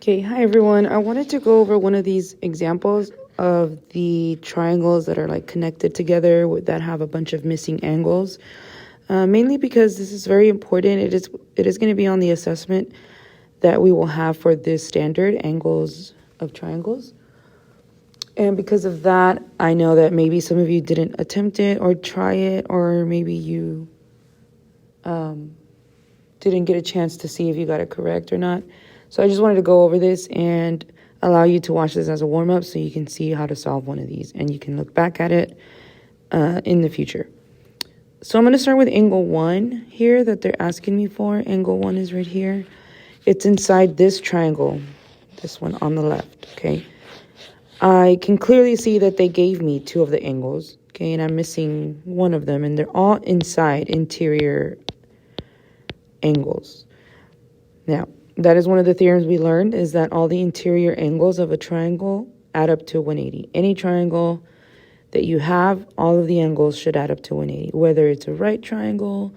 Okay, hi everyone. I wanted to go over one of these examples of the triangles that are like connected together that have a bunch of missing angles. Mainly because this is very important. It is going to be on the assessment that we will have for this standard angles of triangles. And because of that, I know that maybe some of you didn't attempt it or try it, or maybe you didn't get a chance to see if you got it correct or not. So I just wanted to go over this and allow you to watch this as a warm-up so you can see how to solve one of these and you can look back at it in the future. So I'm going to start with angle 1 here that they're asking me for. Angle 1 is right here. It's inside this triangle, this one on the left, okay? I can clearly see that they gave me 2 of the angles, okay? And I'm missing one of them, and they're all inside interior angles. Now, that is one of the theorems we learned, is that all the interior angles of a triangle add up to 180. Any triangle that you have, all of the angles should add up to 180, whether it's a right triangle,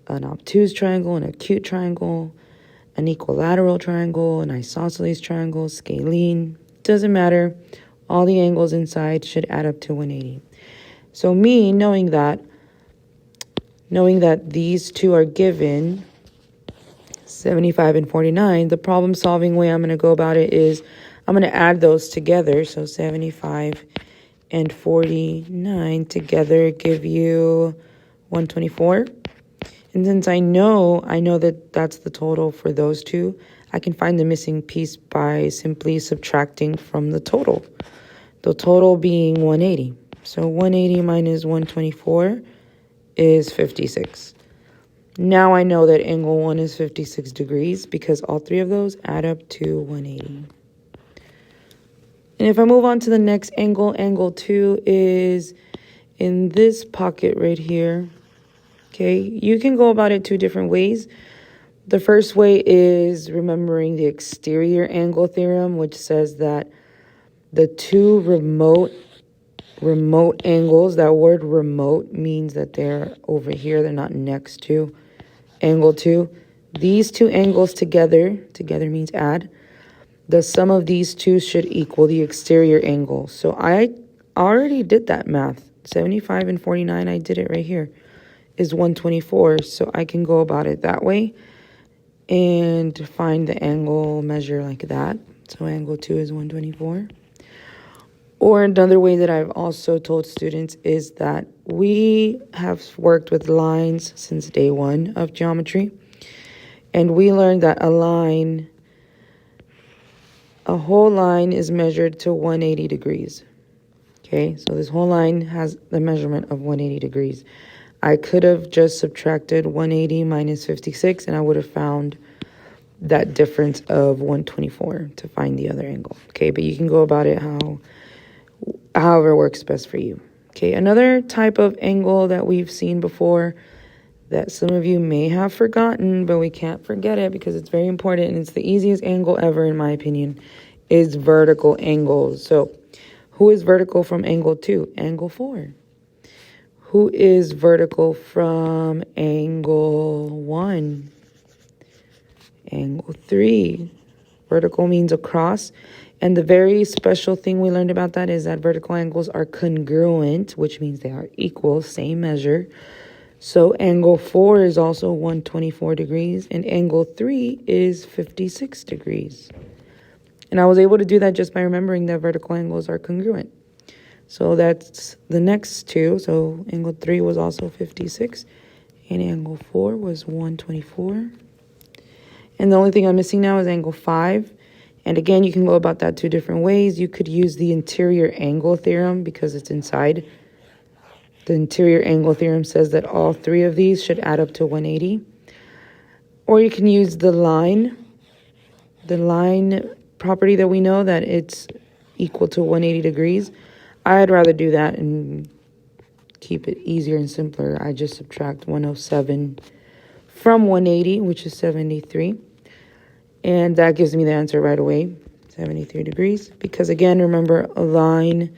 an obtuse triangle, an acute triangle, an equilateral triangle, an isosceles triangle, scalene, doesn't matter. All the angles inside should add up to 180. So me knowing that these two are given, 75 and 49, the problem solving way I'm going to go about it is I'm going to add those together. So 75 and 49 together give you 124. And since I know that that's the total for those two, I can find the missing piece by simply subtracting from the total. The total being 180. So 180 minus 124 is 56. Now I know that angle 1 is 56 degrees because all 3 of those add up to 180. And if I move on to the next angle, angle 2 is in this pocket right here. Okay, you can go about it 2 different ways. The first way is remembering the exterior angle theorem, which says that the 2 remote angles, that word remote means that they're over here, they're not next to angle 2. These 2 angles together means add. The sum of these 2 should equal the exterior angle. So I already did that math. 75 and 49, I did it right here, is 124. So I can go about it that way and find the angle measure like that. So angle 2 is 124. Or another way that I've also told students is that we have worked with lines since day 1 of geometry. And we learned that a whole line is measured to 180 degrees. Okay, so this whole line has the measurement of 180 degrees. I could have just subtracted 180 minus 56 and I would have found that difference of 124 to find the other angle. Okay, but you can go about it however works best for you. Okay, another type of angle that we've seen before that some of you may have forgotten, but we can't forget it because it's very important and it's the easiest angle ever in my opinion, is vertical angles. So who is vertical from angle 2? Angle 4. Who is vertical from angle 1? Angle 3. Vertical means across. And the very special thing we learned about that is that vertical angles are congruent, which means they are equal, same measure. So angle 4 is also 124 degrees, and angle 3 is 56 degrees. And I was able to do that just by remembering that vertical angles are congruent. So that's the next 2. So angle 3 was also 56, and angle 4 was 124. And the only thing I'm missing now is angle 5. And again, you can go about that 2 different ways. You could use the interior angle theorem because it's inside. The interior angle theorem says that all 3 of these should add up to 180. Or you can use the line property that we know that it's equal to 180 degrees. I'd rather do that and keep it easier and simpler. I just subtract 107 from 180, which is 73. And that gives me the answer right away, 73 degrees. Because again, remember, a line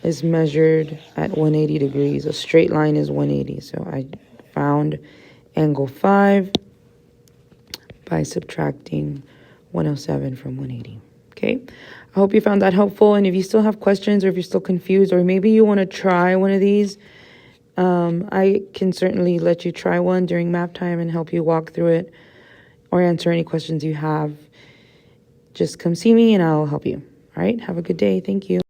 is measured at 180 degrees. A straight line is 180. So I found angle 5 by subtracting 107 from 180. Okay, I hope you found that helpful. And if you still have questions, or if you're still confused, or maybe you want to try one of these, I can certainly let you try one during map time and help you walk through it or answer any questions you have. Just come see me and I'll help you. All right, have a good day. Thank you.